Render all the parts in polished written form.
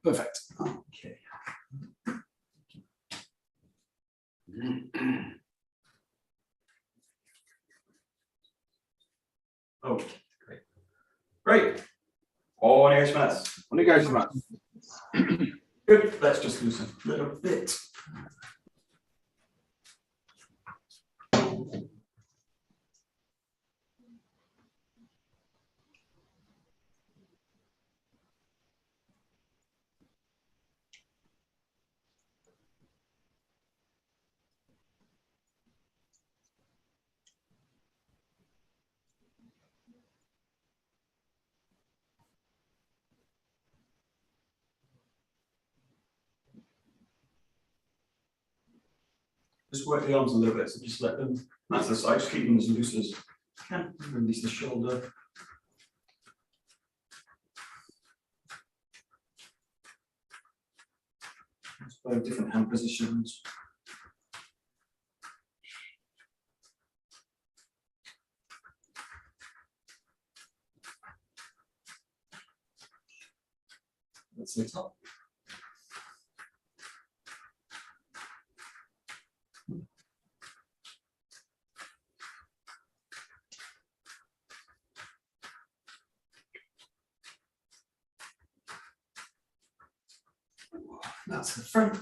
Perfect. Okay. Oh, great. Great. 𝘰𝘰𝘯𝘫. Good. Let's just loosen a little bit. Just work the arms a little bit, so just let them, that's the side, just keep them as loose as you can. Release the shoulder. Just both different hand positions. That's the top. That's the front.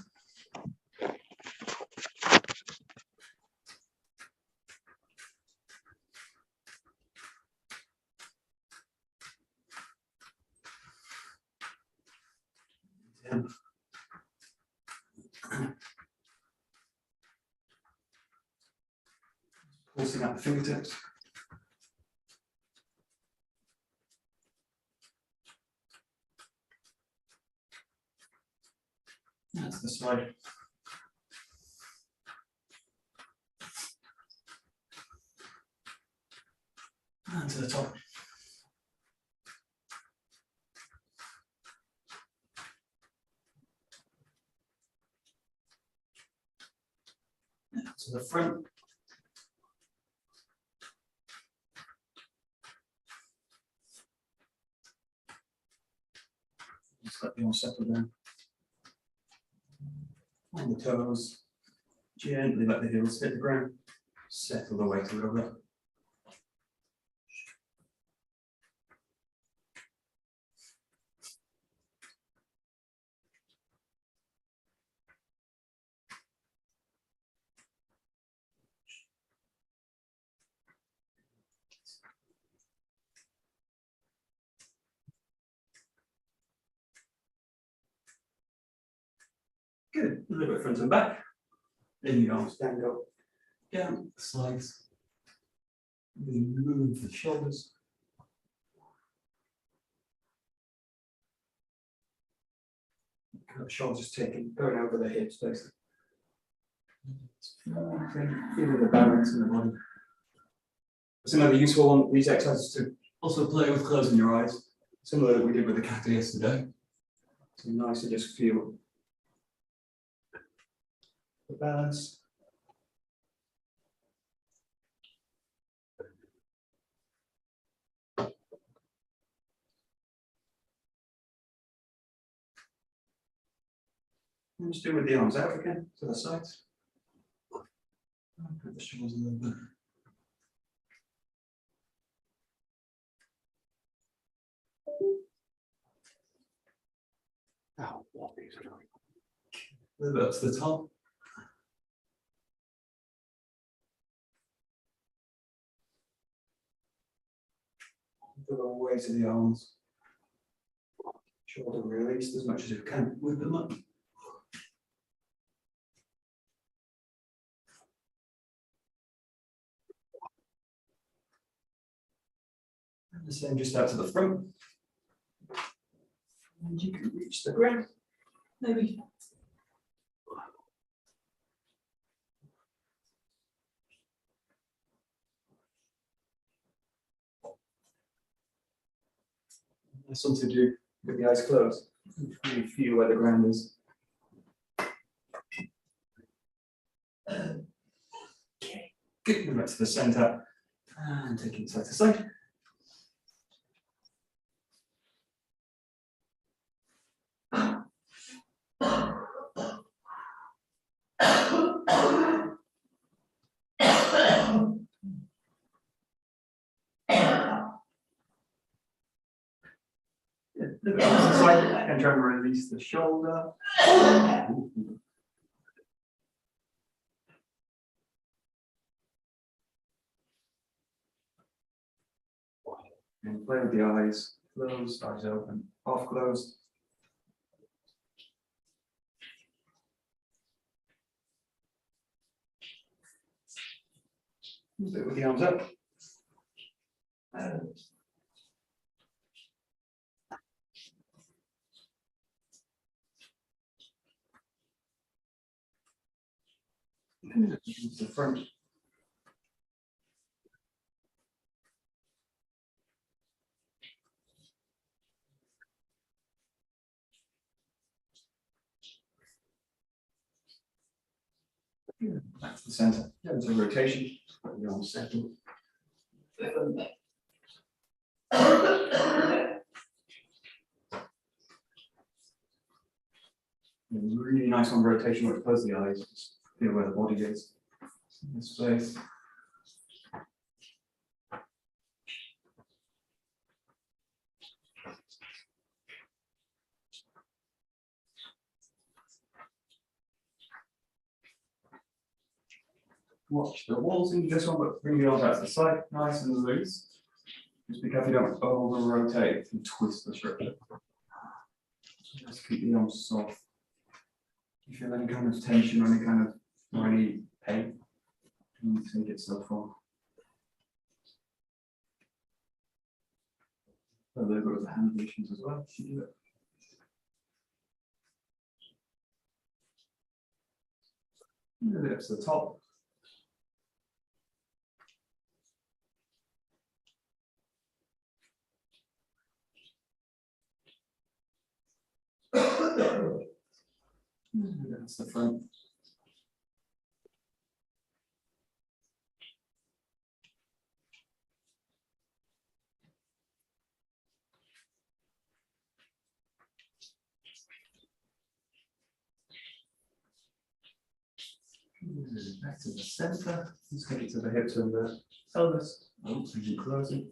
Pulsing out the fingertips. That's the side. And to the top. To the front. Just let the arm settle down. On the toes, gently let the heels hit the ground, settle the weight a little bit. Good, a little bit front and back. Then the arms stand up, down, slides. Really move the shoulders. The shoulders taking, going over the hips, basically. Feeling the balance in the body. Some of the useful on these exercises to also play with closing your eyes, similar that we did with the kata yesterday. So nice to just feel the balance. And just do with the arms out again to the sides. Put the shoulders a little bit. Oh, what is it? A little bit up to the top. The whole way to the arms. Shoulder released as much as you can. Whip them up. And the same just out to the front. And you can reach the ground. Maybe. That's something to do with the eyes closed. Really feel where the ground is. Okay, good. Move back to the center and take it side to side. the opposite side, and try and release the shoulder. And play with the eyes, closed, eyes open, half closed. Do it with the arms up. The front. Back to the center. There's a rotation. Put your arms settled. Really nice on rotation where it close the eyes. Just feel where the body is. In this place. Watch the walls into this one, but bring the arms out to the side, nice and loose. Just be careful you don't over rotate and twist the structure. Just keep the arms soft. If you feel any kind of tension or any kind of any pain, you take it so far. A little bit of the hand positions as well. You do it. A bit up to the top. That's the front. Back to the center. Let's take it to the hips and the pelvis. Oh, and closing.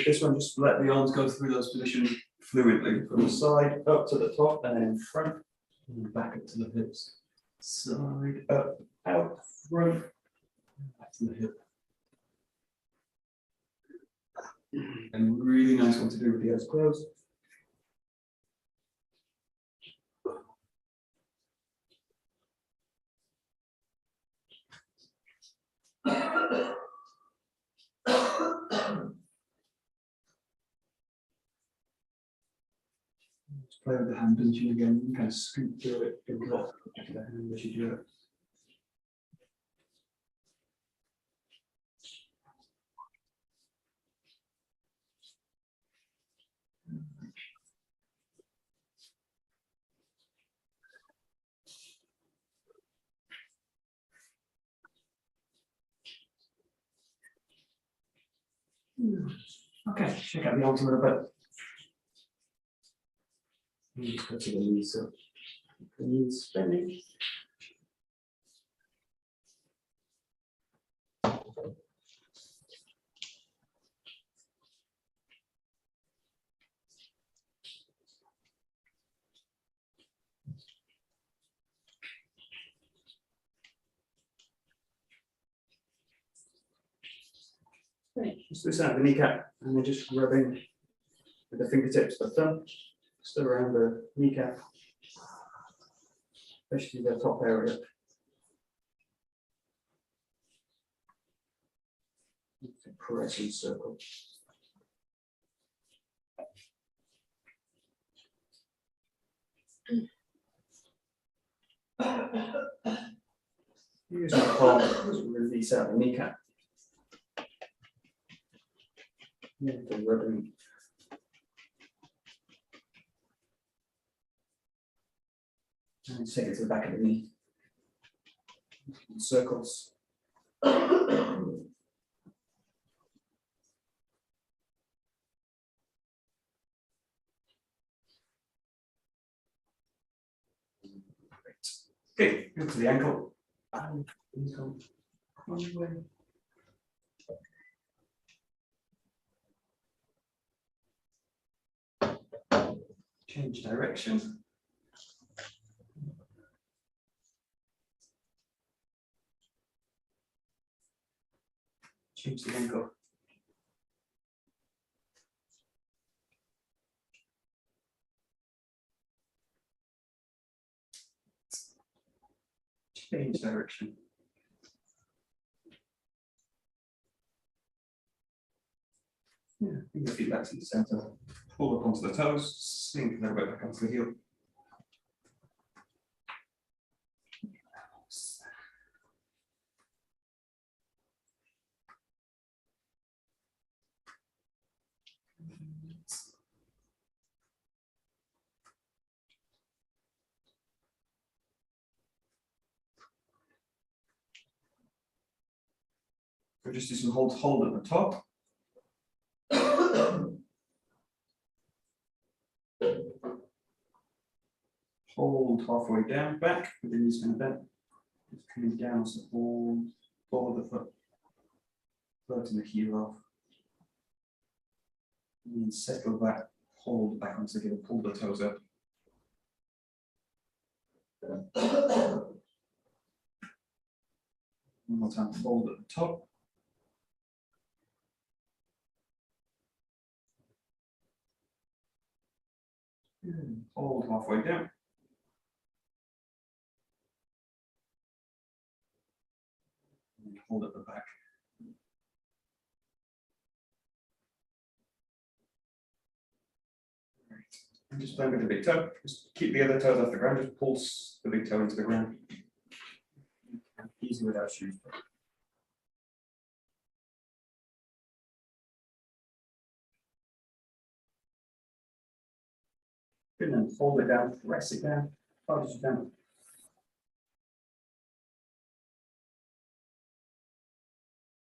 This one, just let the arms go through those positions fluidly from the side up to the top and then in front and back up to the hips. Side up, out, front, back to the hip. And really nice one to do with the eyes closed. Play with the hand pinching again, you kind of scoop through it and drop the hand as you do it. Okay, check out the arms a little bit. Just go to the knees, so the knees bending. Just loosen out the kneecap and then just rubbing with the fingertips of the thumb, just around the kneecap, especially the top area. Press and circle. Use my palm to release out the kneecap. Yeah, the rubbing. And take it to the back of the knee. Circles. Okay, go to the ankle. And go one way. Change direction. Change the ankle. Change direction. Yeah, bring your feet back to the center. Pull up onto the toes. Sink a little bit back onto the heel. We'll just do some hold at the top. Hold halfway down, back, with the knees kind of bent. Just coming down, so hold, forward the foot, floating the heel off. And then settle back, hold back onto the heel, pull the toes up. One more time, hold at the top. Hold halfway down. And hold at the back. Right. And just bend with the big toe. Just keep the other toes off the ground. Just pulse the big toe into the ground. Easy without shoes. Good, and then hold it down, press it down, focus it down.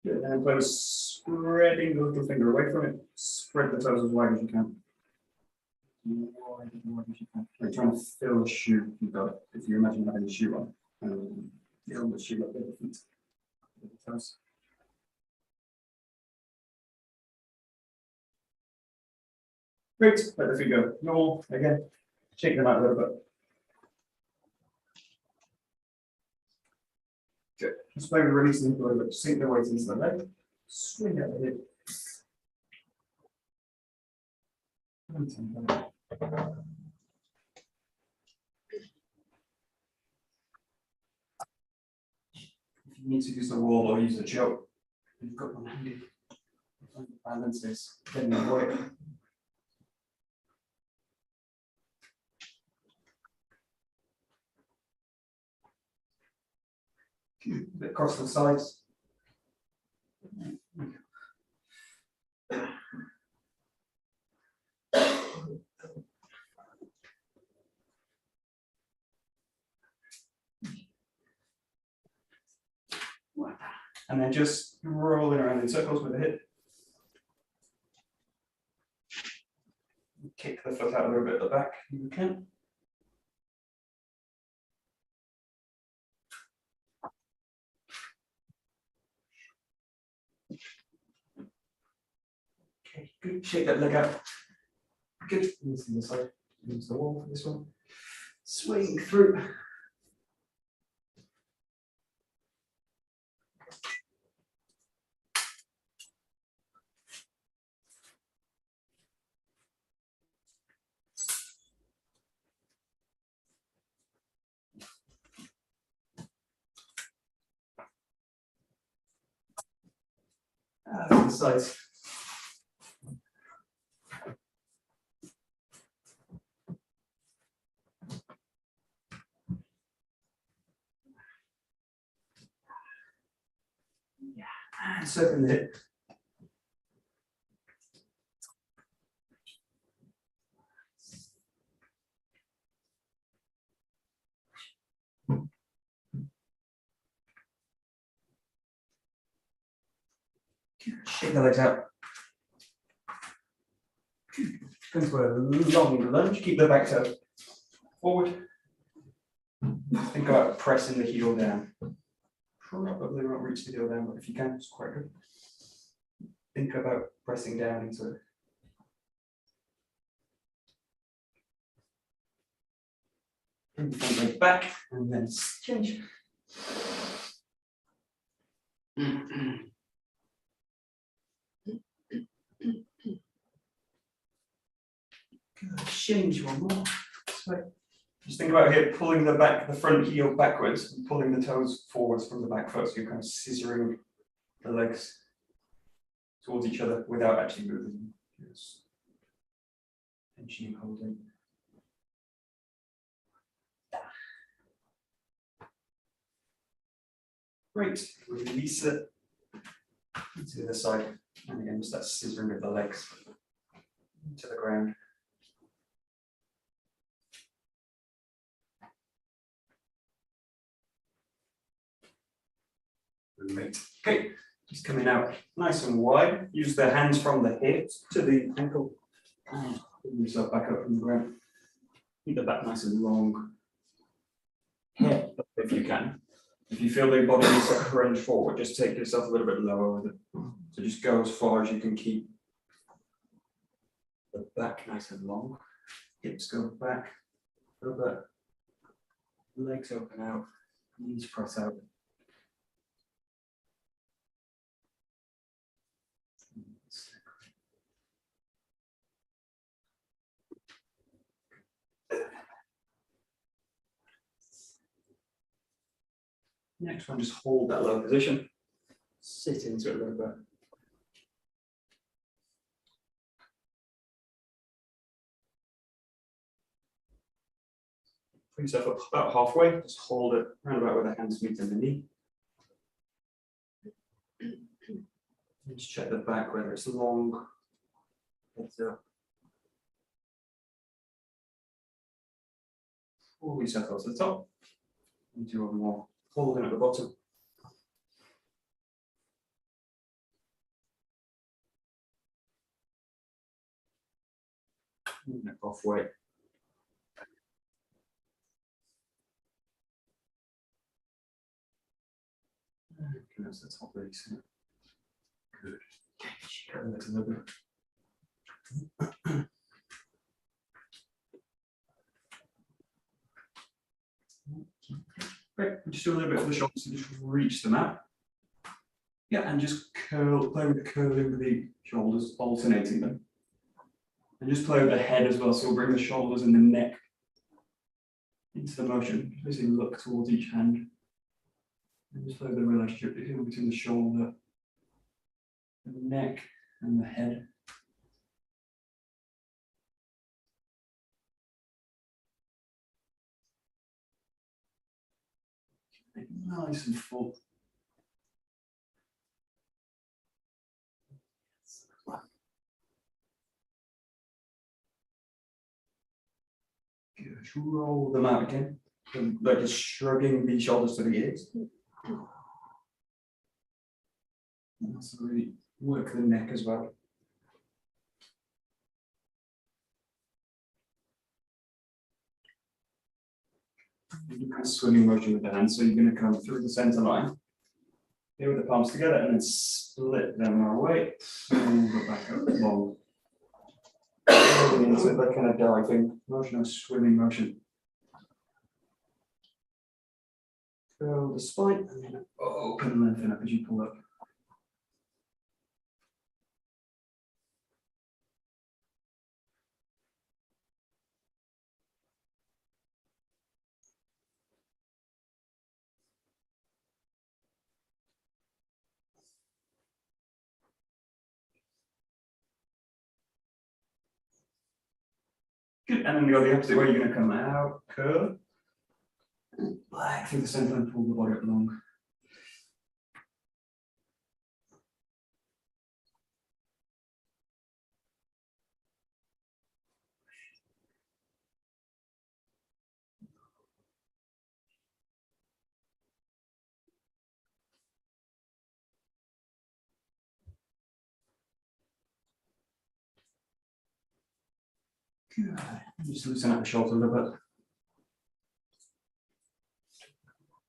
Good, and then spreading the little finger away from it, spread the toes as wide as you can. Wide as you can. Like trying to fill a shoe you've got, if you imagine having a shoe on. Fill the shoe up with the feet, with the toes. Great, let the feet go. Normal, again, shake them out a little bit. Good. Just slowly releasing a little bit, sink the weight into the leg, swing out the hip. If you need to use the wall or use a choke, you've got one handy. Balance this, then you avoid it. A bit across the sides. And then just rolling around in circles with the hip. Kick the foot out a little bit at the back if you can. Okay, good. Shake that leg out. Good. Into the side. Into the wall for this one. Swing through. To the sides. And circle the hip. Shake the legs out. Go into a long lunge. Keep the back toe forward. Think about pressing the heel down. Probably won't reach the heel down, but if you can, it's quite good. Think about pressing down into it. Bring the front leg back and then change. Good. Change one more. So just think about here, pulling the front heel backwards and pulling the toes forwards from the back foot. So you're kind of scissoring the legs towards each other without actually moving them. Just tension and holding. Great. Release it to the other side. And again, just that scissoring of the legs to the ground. Great. Okay, just coming out nice and wide. Use the hands from the hips to the ankle. And pull yourself back up from the ground. Keep the back nice and long. Head up if you can. If you feel the body needs to crunch forward, just take yourself a little bit lower with it. So just go as far as you can keep the back nice and long. Hips go back, a little bit. Legs open out, knees press out. Next one, just hold that low position. Sit into it a little bit. Put yourself up about halfway, just hold it round about where the hands meet in the knee. And just check the back, whether it's long, heads up. Pull yourself up to the top. And do one more. Holding at the bottom. Neck halfway. Okay, that's the top release. Good. Shake out a little bit. Great. Just do a little bit of the shoulders, so just reach them out. Yeah, and just curl, play with curling with the shoulders, alternating them. And just play with the head as well, so we'll bring the shoulders and the neck into the motion. Basically look towards each hand. And just play with the relationship between the shoulder, the neck, and the head. Nice and full. Good. Roll them out again. Like just shrugging the shoulders to the ears. And also really work the neck as well. You do kind of swimming motion with the hands, so you're going to come through the center line. Here with the palms together and then split them away. And go back up long. Into that kind of diving motion or swimming motion. Curl the spine and then open and lengthen up as you pull up. Good, and then you go the opposite way, you're going to come out, curl, back through the center and pull the body up long. Good. Just loosen up the shoulder a little bit.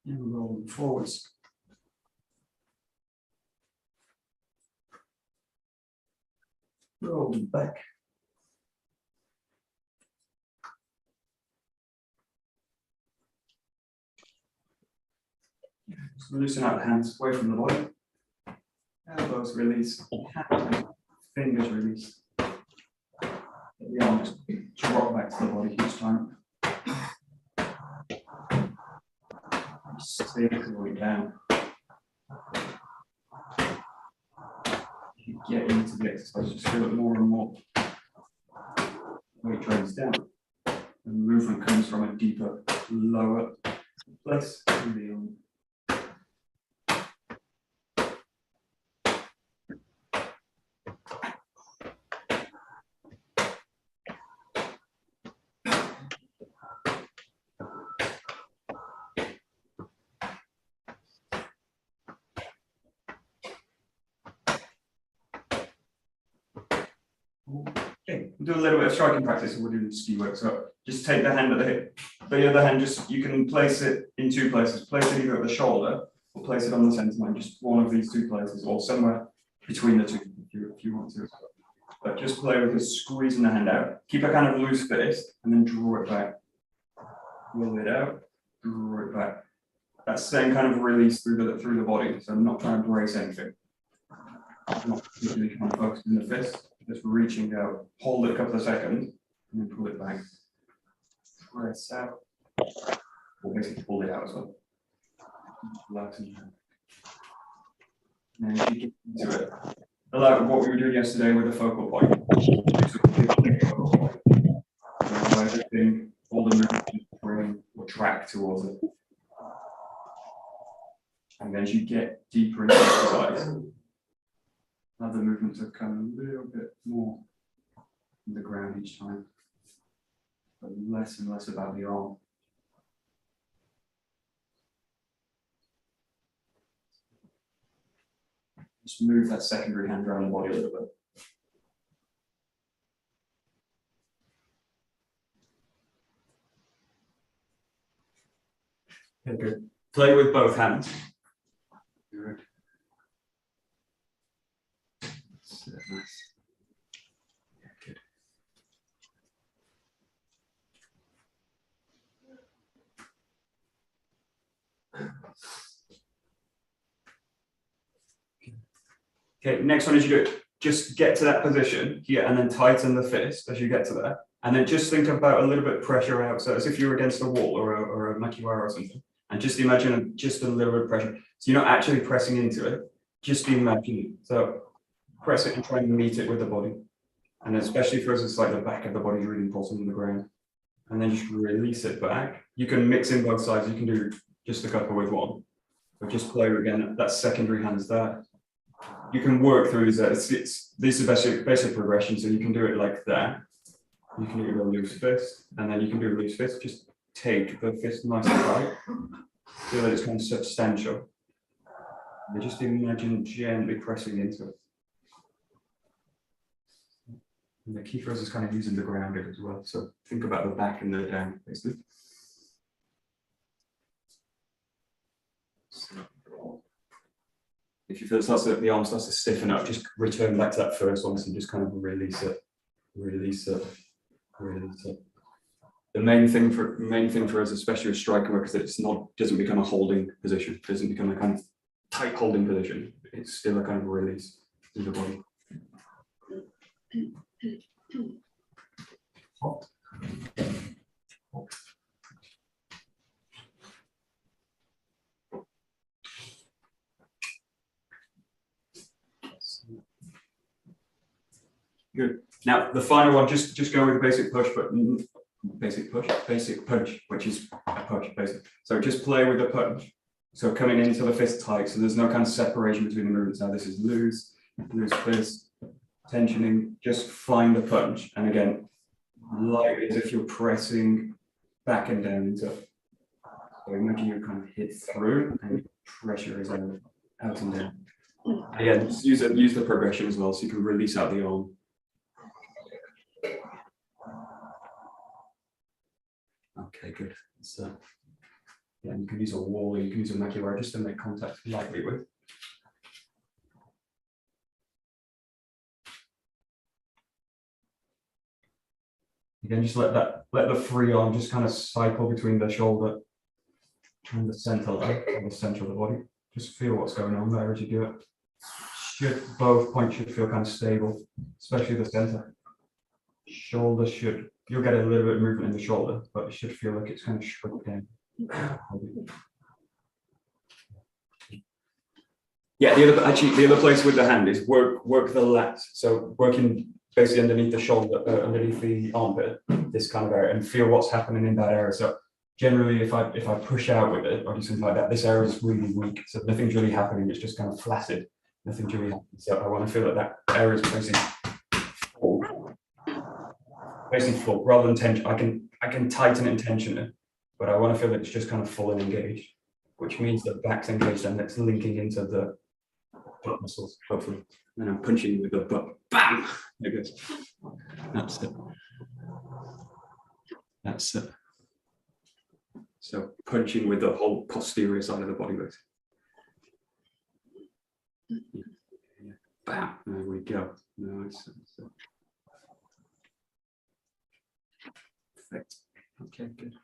And roll them forwards. Roll them back. Just loosen out the hands away from the body. Elbows release. Fingers release. The arms drop back to the body each time. Stay the way down. You get into the exercise, just feel it more and more. Weight drains down. The movement comes from a deeper, lower place in the arm. Okay, we'll do a little bit of striking practice and we'll do ski work. So just take the hand at the hip. The other hand, just you can place it in two places. Place it either at the shoulder or place it on the center line, just one of these two places, or somewhere between the two if you want to. But just play with just squeezing the hand out. Keep a kind of loose fist and then draw it back. Pull it out, draw it back. That same kind of release through the body. So I'm not trying to brace anything. I'm not really trying to focus in the fist. Just reaching out, hold it a couple of seconds, and then pull it back. Press out. Or basically pull it out as well. Relaxing. And if you get into it, like what we were doing yesterday with the focal point. So everything, all the movement in the brain will track towards it. And then as you get deeper into the exercise, other movements have come a little bit more on the ground each time, but less and less about the arm. Just move that secondary hand around the body a little bit. Okay, good. Play with both hands. Good. Nice. Yeah, good. Okay, next one as you do it, just get to that position here and then tighten the fist as you get to there. And then just think about a little bit of pressure out, so as if you were against a wall or a makiwara or something. And just imagine just a little bit of pressure. So you're not actually pressing into it, just imagine it. So press it and try and meet it with the body. And especially for us, it's like the back of the body is really important on the ground. And then just release it back. You can mix in both sides. You can do just a couple with one. But just play again, that secondary hand's there. You can work through this. This is basic progression. So you can do it like that. You can do a loose fist. And then you can do a loose fist. Just take the fist nice and tight. Feel that it's kind of substantial. And just imagine gently pressing into it. And the key for us is kind of using the grounded as well. So think about the back and the down, basically. If you feel the arm starts to stiffen up, just return back to that first one and just kind of release it, release it, release it. The main thing for us, especially with striking work, is that doesn't become a holding position. It doesn't become a kind of tight holding position. It's still a kind of release through the body. Hot. Hot. Good. Now the final one, just go with a basic push, but basic punch, which is a push, basically. So just play with the punch. So coming into the fist tight, so there's no kind of separation between the movements. Now this is loose fist, tensioning, just find the punch. And again, light as if you're pressing back and down into it. So imagine you kind of hit through and pressure is out and down. Again, just use the progression as well, so you can release out the arm. Okay, good. So, yeah, you can use a wall or you can use a 𝘥𝘰𝘬𝘪𝘩 just to make contact lightly with. Again, just let the free arm just kind of cycle between the shoulder and the center line, and the center of the body. Just feel what's going on there as you do it. Both points should feel kind of stable, especially the center. Shoulder you'll get a little bit of movement in the shoulder, but it should feel like it's kind of shrunk down. Yeah, the other place with the hand is work the lats. So working basically underneath the shoulder, underneath the armpit, this kind of area, and feel what's happening in that area. So generally, if I push out with it or do something like that, this area is really weak. So nothing's really happening. It's just kind of flaccid. Nothing's really happening. So I want to feel that area is basically full rather than tension. I can tighten it and tension it, but I want to feel that it's just kind of full and engaged, which means the back's engaged and it's linking into the butt muscles, hopefully. And I'm punching with the butt. Bam! There it goes. That's it. That's it. So punching with the whole posterior side of the body weight. Bam! There we go. Nice. Perfect. Okay, good.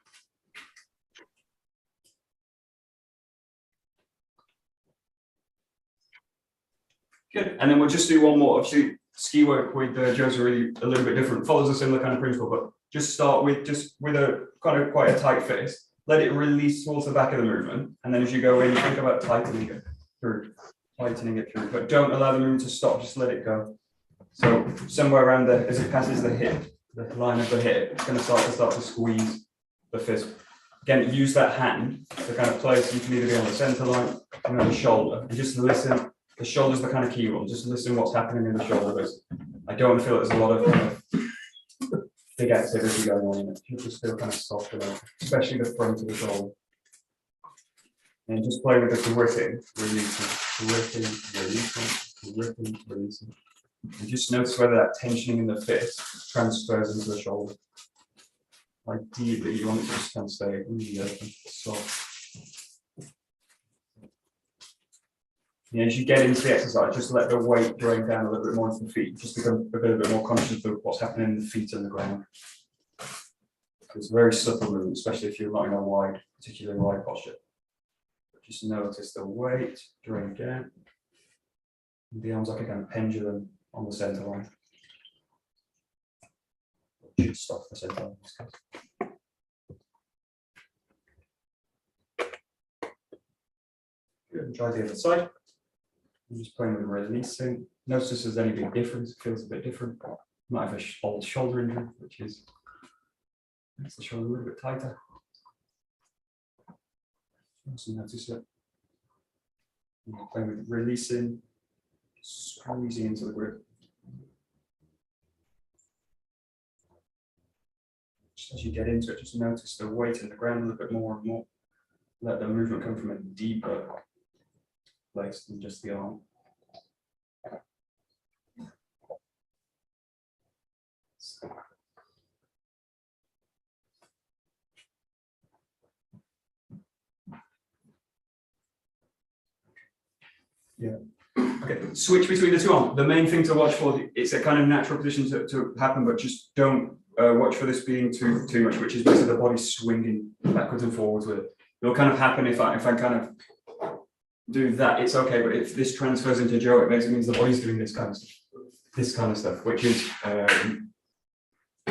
Good. And then we'll just do one more. Obviously, ski work with Joe's are really a little bit different. Follows a similar kind of principle, but just start with a kind of quite a tight fist. Let it release towards the back of the movement, and then as you go in, think about tightening it through, but don't allow the movement to stop. Just let it go. So somewhere around as it passes the hip, the line of the hip, it's going to start to squeeze the fist. Again, use that hand to kind of place. You can either be on the center line or on the shoulder, and just listen. The shoulder's the kind of key one. Just listen what's happening in the shoulder. I don't feel there's a lot of kind of big activity going on in it. You just feel kind of soft, especially the front of the shoulder. And just play with the gripping, releasing. And just notice whether that tensioning in the fist transfers into the shoulder. Ideally, you want it to just kind of stay really open, soft. Yeah, as you get into the exercise, just let the weight drain down a little bit more into the feet. Just become a bit more conscious of what's happening in the feet and the ground. It's a very subtle movement, especially if you're not in a particularly wide posture. Just notice the weight drain down. The arms like a kind of pendulum on the center line. Just off the center line in this case. Good. Try the other side. I'm just playing with releasing. Notice if there's any big difference. It feels a bit different. Might have an old shoulder injury, which makes the shoulder a little bit tighter. Also notice it. I'm playing with releasing, squeezing into the grip. Just as you get into it, just notice the weight in the ground a little bit more and more. Let the movement come from a deeper place than just the arm. Yeah. Okay. Switch between the two arms. The main thing to watch for, it's a kind of natural position to happen, but just don't watch for this being too much, which is basically the body swinging backwards and forwards with it. It'll kind of happen if I kind of do that, it's okay, but if this transfers into Joe, it basically means the body's doing this kind of stuff, which is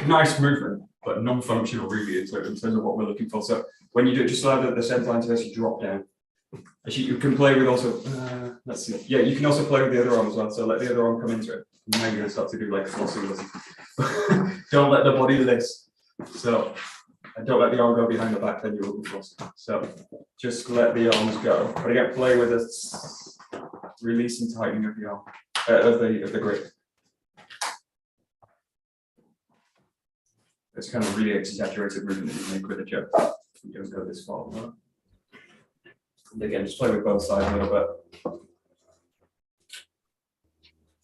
nice movement, but non-functional really in terms of what we're looking for. So when you do it, just allow the center line to actually drop down. Actually, you can play with also, let's see, yeah, you can also play with the other arm as well. So let the other arm come into it. Now you're going to start to do like flossing. Don't let the body list. So don't let the arm go behind the back, then you will be flossing. So just let the arms go. But again, play with this release and tightening of the arm, of the grip. It's kind of really exaggerated movement that you make with a jab. You don't go this far. Right? And again, just play with both sides a little bit.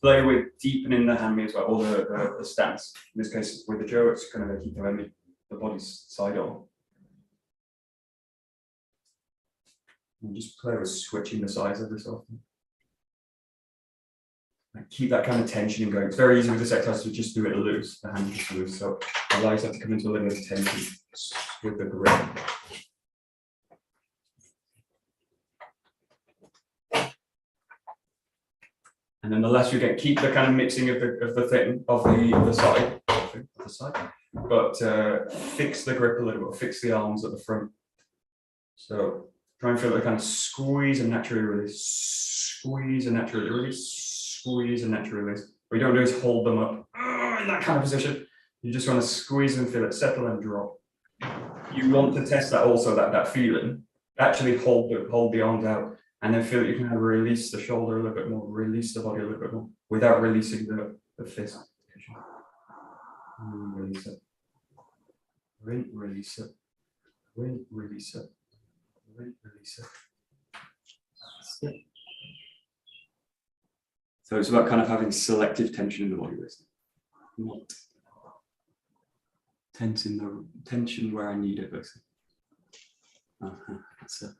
Play with deepening the hand as well, or the stance. In this case, with the Joe, it's kind of keep the body's side on. And just play with switching the size of this often. And keep that kind of tension going. It's very easy with this exercise to just do it loose, the hand just loose. So it allows that to come into a little bit of tension with the grip. And then the less you get, keep the kind of mixing of the side, but fix the grip a little bit, fix the arms at the front. So try and feel the kind of squeeze and naturally release, squeeze and naturally release, squeeze and naturally release. What you don't do is hold them up in that kind of position. You just want to squeeze and feel it settle and drop. You want to test that also, that feeling. Actually hold the arms out and then feel that you can kind of release the shoulder a little bit more, release the body a little bit more without releasing the fist. Release it. Release it. Release it. Release it. So it's about kind of having selective tension in the body, basically. Not tensing the tension where I need it, basically. That's it.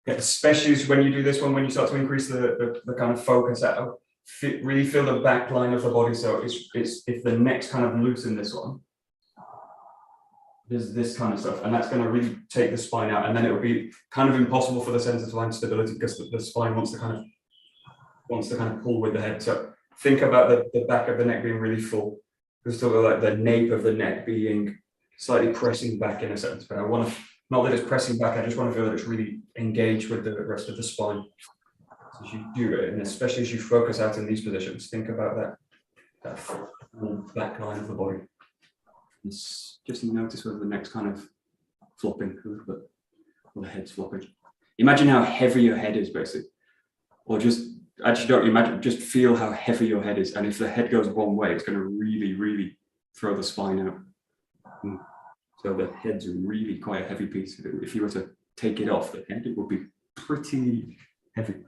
Yeah, especially when you do this one, when you start to increase the kind of focus out, really feel the back line of the body. So it's if the neck's kind of loose in this one, there's this kind of stuff, and that's going to really take the spine out, and then it will be kind of impossible for the center to find stability because the spine wants to kind of pull with the head. So think about the back of the neck being really full. There's still like the nape of the neck being slightly pressing back in a sense, but I want to, not that it's pressing back, I just want to feel that it's really engaged with the rest of the spine. So as you do it, and especially as you focus out in these positions, think about that full back line of the body. Just notice whether the neck's kind of flopping a little bit, or the head's flopping. Imagine how heavy your head is, basically. Or just, actually don't imagine, just feel how heavy your head is. And if the head goes one way, it's going to really, really throw the spine out. So the head's really quite a heavy piece. If you were to take it off the head, it would be pretty heavy.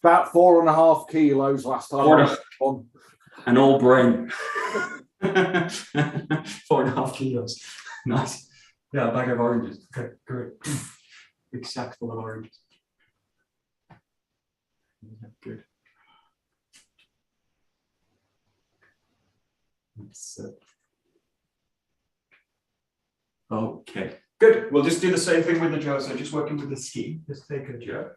About 4.5 kilos last time. An old brain. 4.5 kilos. Nice. Yeah, a bag of oranges. Okay, great. Big sack full of oranges. Good. Okay, good. We'll just do the same thing with the jaw. So just working with the ski. Just take a jaw.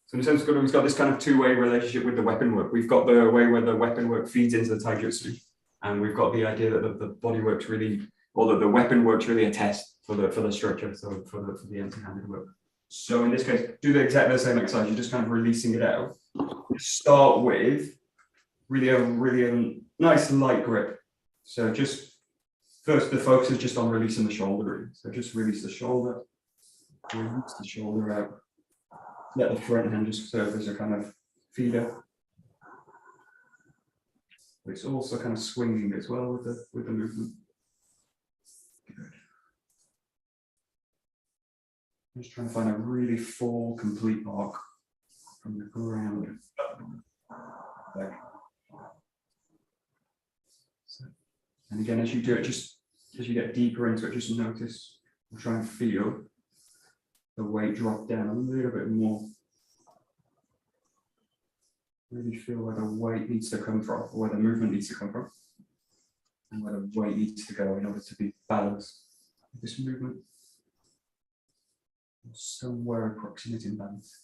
So in a sense, we've got this kind of two-way relationship with the weapon work. We've got the way where the weapon work feeds into the taijutsu, and we've got the idea that the body works really, or that the weapon works really a test for the structure, so for the empty-handed work. So in this case, do exactly the same exercise. You're just kind of releasing it out. Start with really a nice light grip. So just first, the focus is just on releasing the shoulder. So just release the shoulder out. Let the front hand just serve as a kind of feeder. But it's also kind of swinging as well with the movement. Good. Just trying to find a really full, complete arc from the ground back. So, and again, as you do it, just as you get deeper into it, just notice, or try and feel the weight drop down a little bit more. Really feel where the weight needs to come from, or where the movement needs to come from, and where the weight needs to go in order to be balanced with this movement. Somewhere approximating balance.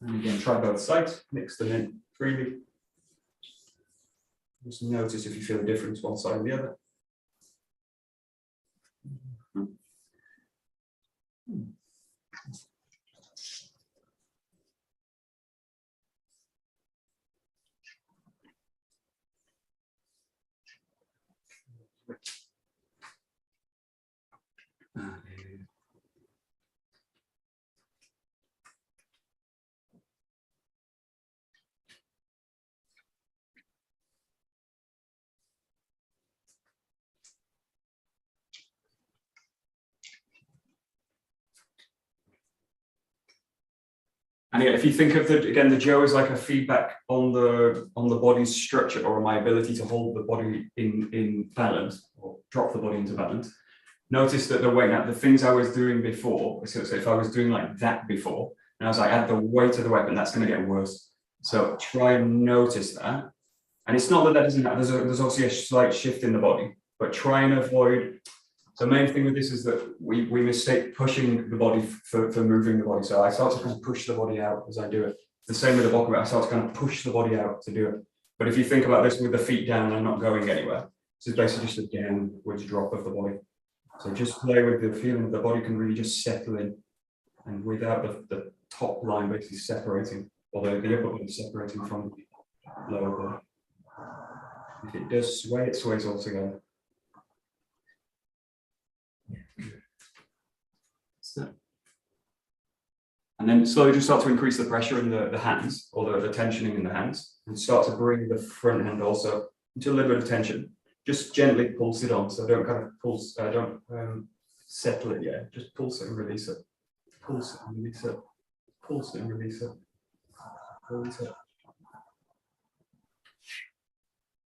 And again, try both sides, mix them in freely. Just notice if you feel a difference one side or the other. And yeah, if you think of again, the 𝘗 is like a feedback on the body's structure or my ability to hold the body in balance or drop the body into balance. Notice that the weight, now the things I was doing before, so if I was doing like that before, and as I add the weight of the weapon, that's going to get worse. So try and notice that. And it's not that doesn't happen, there's obviously a slight shift in the body, but try and avoid. So the main thing with this is that we mistake pushing the body for moving the body. So I start to kind of push the body out as I do it. The same with the bokkubet, I start to kind of push the body out to do it. But if you think about this with the feet down and not going anywhere, this is basically just a downwards drop of the body. So just play with the feeling that the body can really just settle in, and without the top line basically separating, or the upper body separating from the lower body. If it does sway, it sways all together. And then slowly just start to increase the pressure in the hands, or the tensioning in the hands, and start to bring the front hand also into a little bit of tension. Just gently pulse it on, so don't kind of pulse, don't settle it yet. Just pulse it and release it. Pulse it and release it. Pulse it and release it. Pulse it.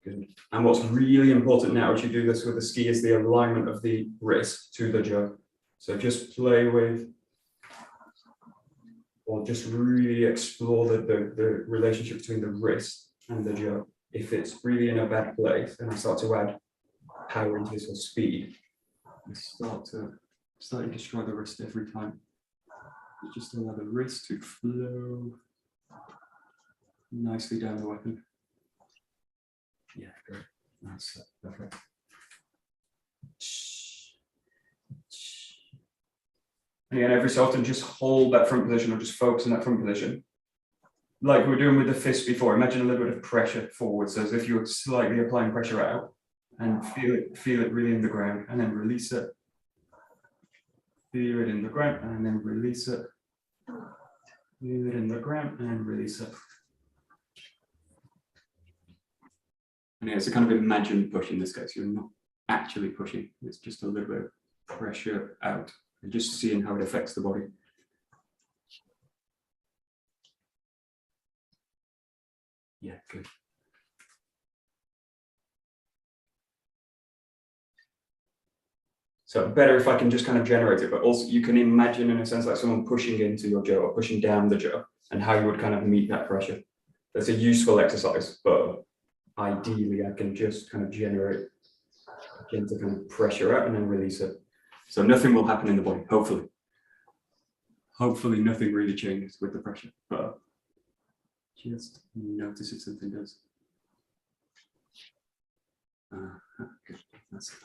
Good. And what's really important now, as you do this with the ski, is the alignment of the wrist to the 𝘗. So just play with, or just really explore the relationship between the wrist and the 𝘗. If it's really in a bad place, then I start to add power into this, or speed. I start to destroy the wrist every time. You just allow the wrist to flow nicely down the weapon. Yeah, great. That's perfect. Again, every so often, just hold that front position, or just focus on that front position. Like we were doing with the fist before, imagine a little bit of pressure forward, so as if you were slightly applying pressure out, and feel it really in the ground, and then release it. Feel it in the ground, and then release it. Feel it in the ground, and then release it. And yeah, it's a kind of imagined push in this case. You're not actually pushing, it's just a little bit of pressure out, and just seeing how it affects the body. Yeah, good. So better if I can just kind of generate it, but also you can imagine in a sense like someone pushing into your 𝘗 or pushing down the 𝘗, and how you would kind of meet that pressure. That's a useful exercise, but ideally I can just kind of generate gentle kind of pressure out and then release it. So nothing will happen in the body, hopefully. Hopefully nothing really changes with the pressure, but just notice if something does. Good. That's it.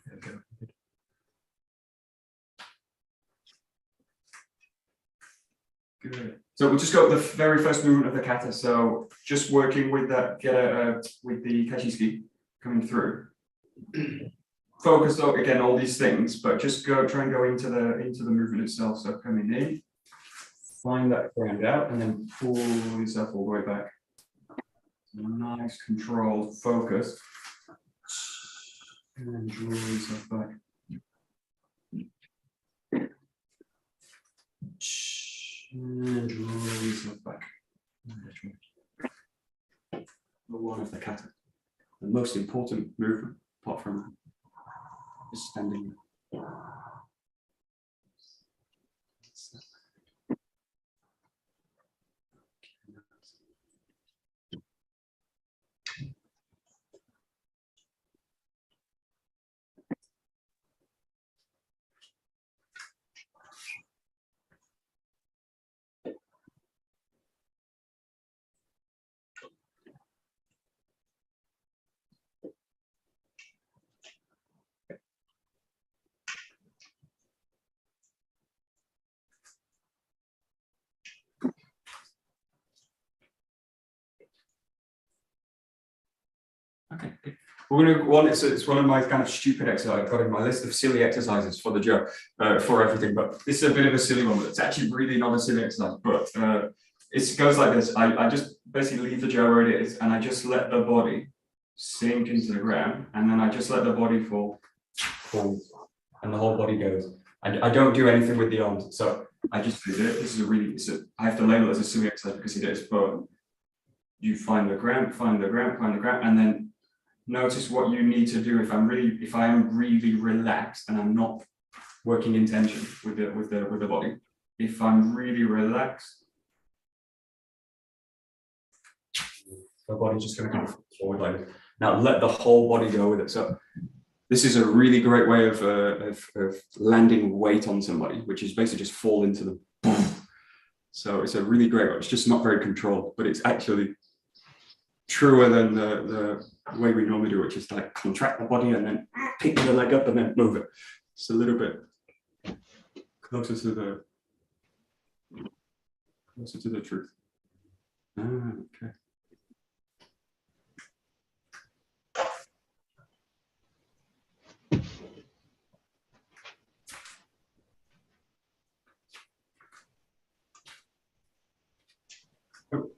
There we go. Good. Good. So we'll just go with the very first movement of the kata. So just working with that, with the kachiski coming through. Focus on again all these things, but just try and go into the movement itself. So coming in, find that ground out, and then pull yourself all the way back. Nice controlled focus, and then draw yourself back. And draw yourself back. The one of the kata. The most important movement, apart from just standing. Okay, good. We're going to go on. It's one of my kind of stupid exercises. I've got in my list of silly exercises for the 𝘗, for everything, but this is a bit of a silly one. But it's actually really not a silly exercise, but it goes like this. I just basically leave the 𝘗 where it is, and I just let the body sink into the ground, and then I just let the body fall, and the whole body goes. I don't do anything with the arms. So I just do this. This is a really, I have to label it as a silly exercise because it is, but you find the ground, find the ground, find the ground, and then notice what you need to do if I am really relaxed and I'm not working in tension with the body. If I'm really relaxed, the body's just going to come forward like this. Now let the whole body go with it. So this is a really great way of landing weight on somebody, which is basically just fall into the boom. So it's a really great way. It's just not very controlled, but it's actually truer than the way we normally do, which is like contract the body and then pick the leg up and then move it. It's a little bit closer to the truth. Okay.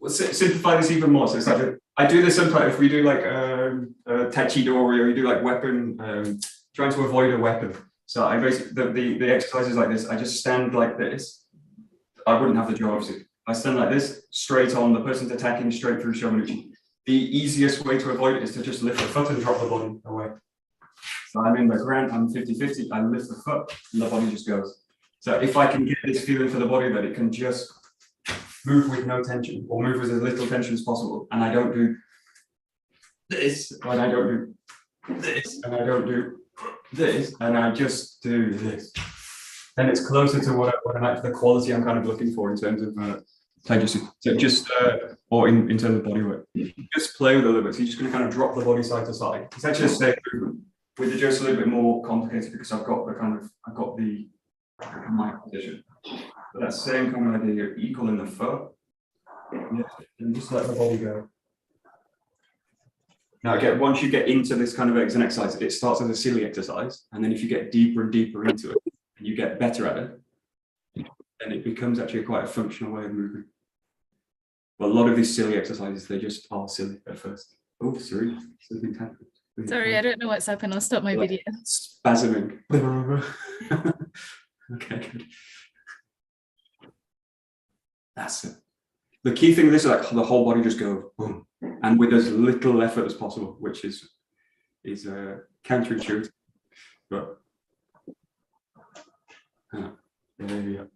Let's simplify this even more. So it's like I do this sometimes if we do like 𝘧𝗪𝘅𝗪 or you do like weapon, trying to avoid a weapon. So I basically the exercise is like this. I just stand like this. I wouldn't have the jaw obviously. I stand like this, straight on. The person's attacking straight through 𝘱𝘰𝘪𝘅. The easiest way to avoid it is to just lift the foot and drop the body away. So I'm in the ground. I'm 50-50. I lift the foot and the body just goes. So if I can get this feeling for the body that it can just move with no tension or move with as little tension as possible, and I don't do this, and I don't do this, and I don't do this, and I just do this, then it's closer to what I'm actually the quality I'm kind of looking for in terms of taijutsu. So just or in terms of body weight, just play with it a little bit. So you're just going to kind of drop the body side to side. It's actually a safe movement. With the jo, it's a little bit more complicated because I've got the my position. But that same kind of idea, you're equal in the foot. Yeah, and just let the body go. Now again, once you get into this kind of an exercise, it starts as a silly exercise, and then if you get deeper and deeper into it, and you get better at it, then it becomes actually quite a functional way of moving. But a lot of these silly exercises, they just are silly at first. Oh, sorry. Sorry, I don't know what's happened. I'll stop my video. Spasming. Okay, good. That's it. The key thing of this is like the whole body just goes boom, and with as little effort as possible, which is counterintuitive, but there we go.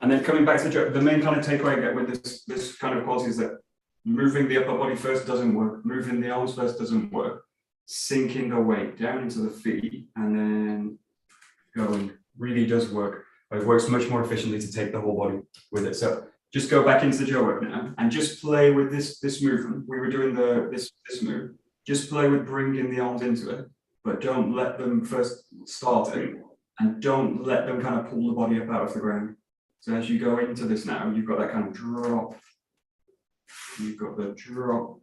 And then coming back to the main kind of takeaway I get with this kind of quality is that moving the upper body first doesn't work, moving the arms first doesn't work, sinking the weight down into the feet and then going really does work. It works much more efficiently to take the whole body with it. So just go back into the jo work now and just play with this movement. We were doing this move. Just play with bringing the arms into it, but don't let them first start it, and don't let them kind of pull the body up out of the ground. So as you go into this now, you've got that kind of drop, you've got the drop,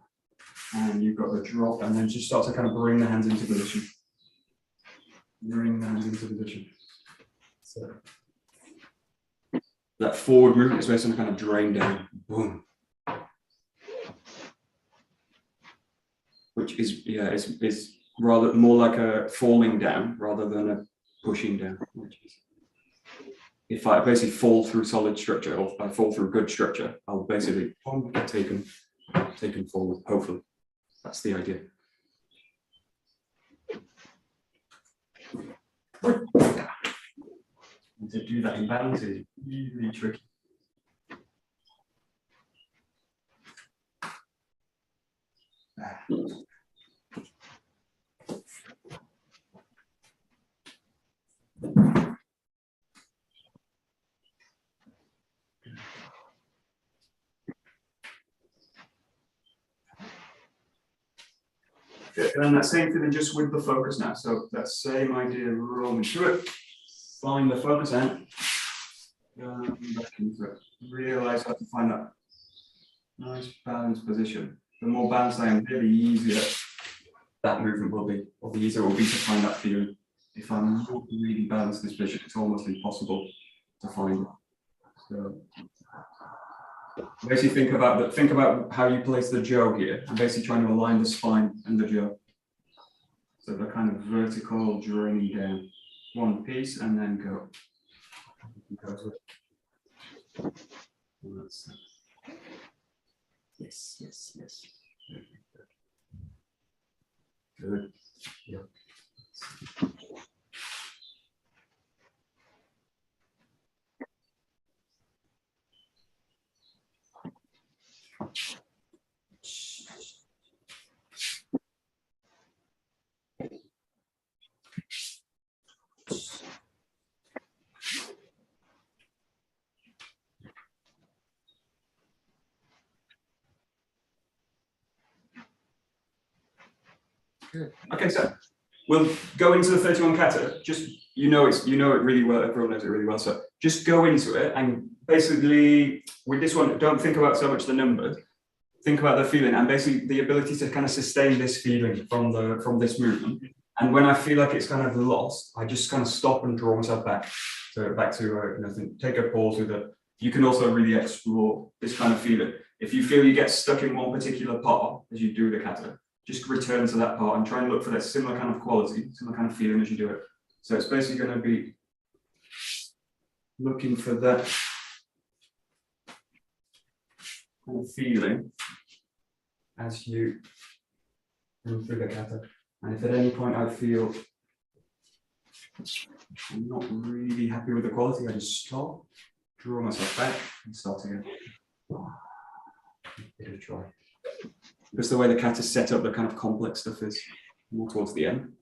and you've got the drop, and then just start to kind of bring the hands into position. Bring the hands into position. So that forward movement is based on kind of drain down, boom. Which is rather more like a falling down rather than a pushing down, which is. If I basically fall through solid structure, or if I fall through good structure, I'll basically get taken forward, hopefully. That's the idea. And to do that in balance is really tricky. And then that same thing just with the focus now. So that same idea, rolling through it, find the focus and back into it. Realize how to find that nice balanced position. The more balanced I am, the easier that movement will be, or the easier it will be to find that feeling. if I'm not really balanced this position, it's almost impossible to find it. So basically think about how you place the 𝘗 here. I'm basically trying to align the spine and the 𝘗. So they're kind of vertical, draining down one piece and then go. Yes, yes, yes. Good. Yeah. Good. Okay, so we'll go into the 31 kata. Just you know it really well. Everyone knows it really well. So just go into it, and basically with this one, don't think about so much the numbers. Think about the feeling and basically the ability to kind of sustain this feeling from this movement. And when I feel like it's kind of lost, I just kind of stop and draw myself back. So back to take a pause with it. You can also really explore this kind of feeling. If you feel you get stuck in one particular part as you do the kata, just return to that part and try and look for that similar kind of quality, similar kind of feeling as you do it. So it's basically going to be looking for that kind of feeling as you move through the kata. And if at any point I feel I'm not really happy with the quality, I just stop, draw myself back, and start again. Give it a try. Because the way the kata is set up, the kind of complex stuff is more towards the end.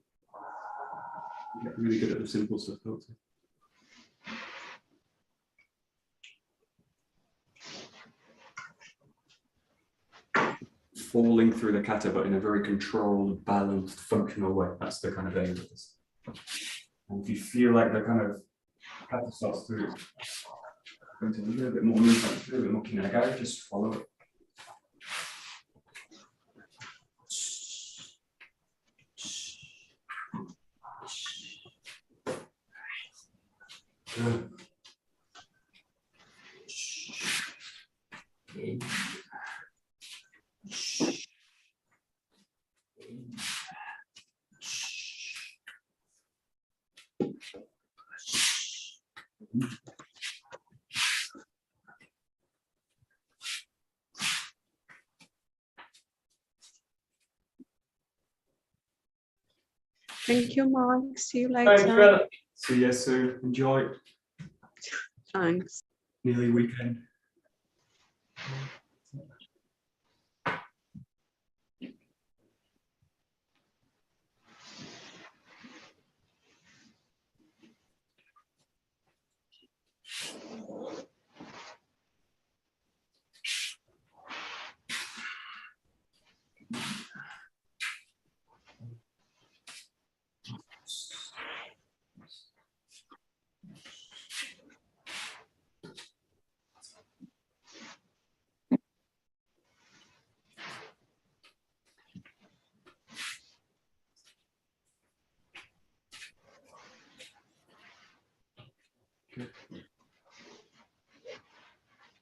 You get really good at the simple stuff, don't you? Falling through the kata, but in a very controlled, balanced, functional way. That's the kind of aim of this. And if you feel like the kind of kata starts to go into a little bit more movement, a little bit more 𝘗𝑦𝘗𝑔𝑎𝑟𝑎, just follow it. Good. Thank you, Mark. See you Thanks, later. brother. See you soon. Enjoy. Thanks. Nearly weekend.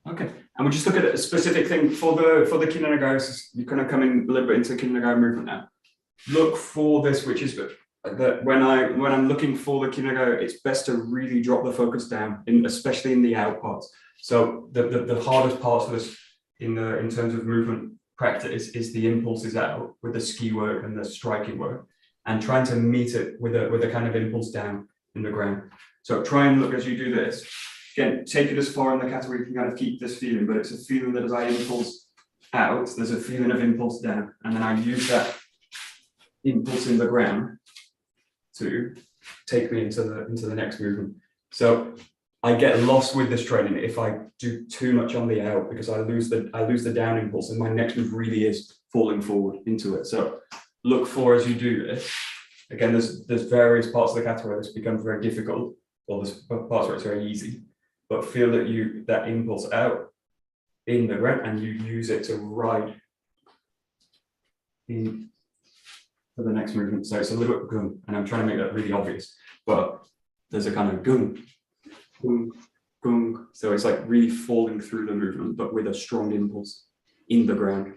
Okay, and we'll just look at a specific thing for the 𝘗𝑦𝘗𝑔𝑎𝑟𝑎. You're going to come in a little bit into 𝘗𝑛𝑛𝑎gai movement now. Look for this, which is that when I'm looking for the 𝘗𝑛𝑛𝑎gai, it's best to really drop the focus down, especially in the out parts. So the hardest parts for this in terms of movement practice is the impulses out with the ski work and the striking work, and trying to meet it with a kind of impulse down in the ground. So try and look as you do this. Again, take it as far in the kata where you can kind of keep this feeling, but it's a feeling that as I impulse out, there's a feeling of impulse down, and then I use that impulse in the ground to take me into the next movement. So I get lost with this training if I do too much on the out, because I lose the down impulse, and my next move really is falling forward into it. So look for as you do this. Again, there's various parts of the kata where this becomes very difficult, or there's parts where it's very easy. But feel that impulse out in the ground, and you use it to ride in for the next movement. So it's a little bit, and I'm trying to make that really obvious. but there's a kind of gung, gung, gung. So it's like really falling through the movement, but with a strong impulse in the ground.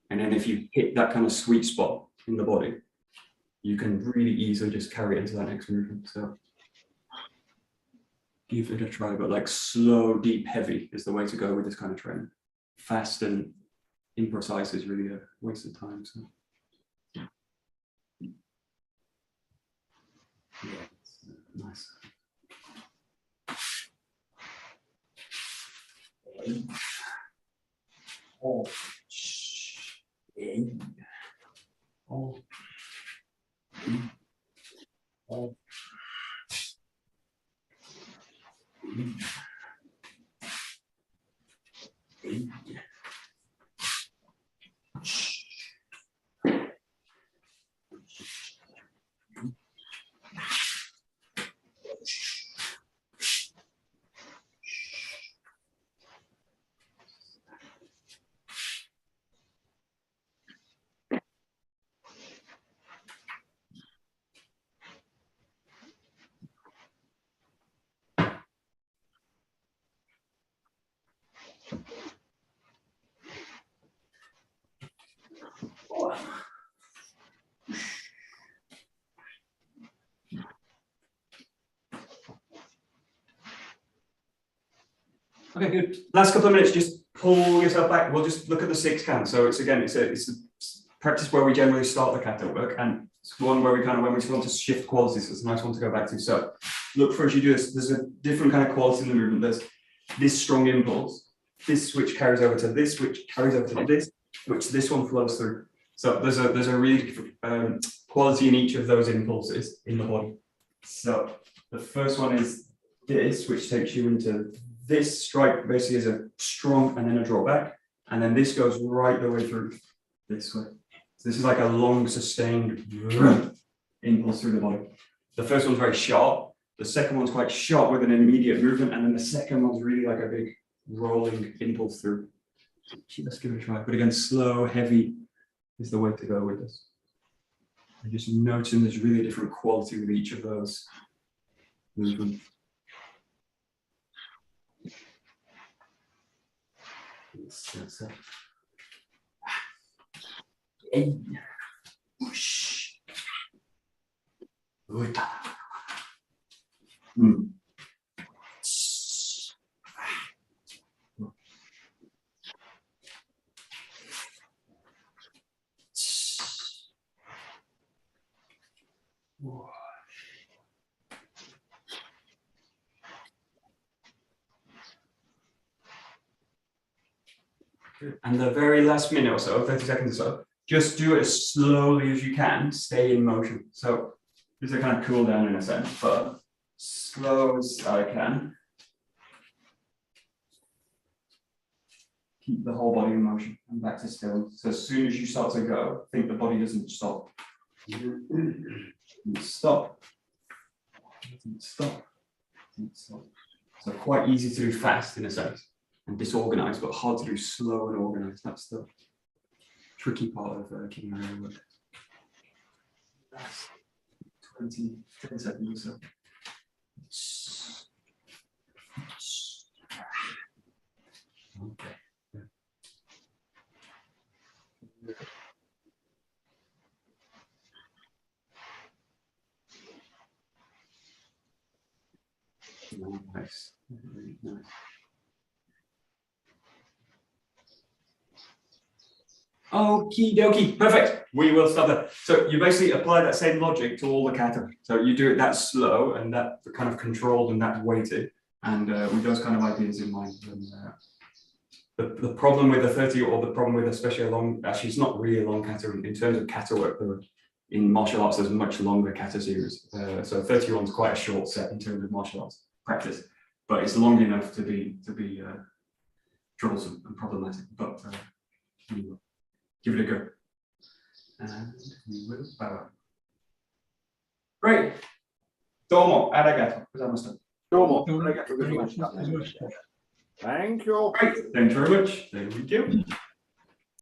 And then if you hit that kind of sweet spot in the body, you can really easily just carry it into that next movement. So give it a try, but like slow, deep, heavy is the way to go with this kind of training. Fast and imprecise is really a waste of time. So. Yeah, it's nice. Oh, oh, oh. Okay, good. Last couple of minutes, just pull yourself back. We'll just look at the 6 count. So it's again, it's a practice where we generally start the kata work, and it's one where we kind of, when we want to shift qualities, so it's a nice one to go back to. So look for, as you do this, there's a different kind of quality in the movement. There's this strong impulse, this switch carries over to this, which carries over to this, which this one flows through. So there's a really different quality in each of those impulses in the body. So the first one is this, which takes you into this strike, basically is a strong and then a drawback, and then this goes right the way through this way. So this is like a long sustained impulse through the body. The first one's very sharp. The second one's quite sharp with an immediate movement, and then the second one's really like a big rolling impulse through. Let's give it a try. But again, slow, heavy is the way to go with this. And just noticing there's really a different quality with each of those movements. So. And the very last minute or so, 30 seconds or so, just do it as slowly as you can, stay in motion. So this is a kind of cool down in a sense, but slow as I can. Keep the whole body in motion and back to still. So as soon as you start to go, think the body doesn't stop. Stop. Stop. Stop. So quite easy to do fast in a sense. And disorganized, but hard to do slow and organized. That's the tricky part of king work. That's 10 seconds or so. Okay. Nice. Really nice. Okie dokie, perfect. We will stop there. So you basically apply that same logic to all the kata. So you do it that slow and that kind of controlled and that weighted, and with those kind of ideas in mind. And, the problem with the 30, or the problem with especially a long, actually it's not really a long kata in terms of kata work. In martial arts, there's much longer kata series. So 31 is quite a short set in terms of martial arts practice, but it's long enough to be troublesome and problematic. But anyway. Give it a go. And we will bow. Great. Domo arigato gozaimasu. Domo arigato gozaimasu. Thank you. Great. Thanks very much. There we go.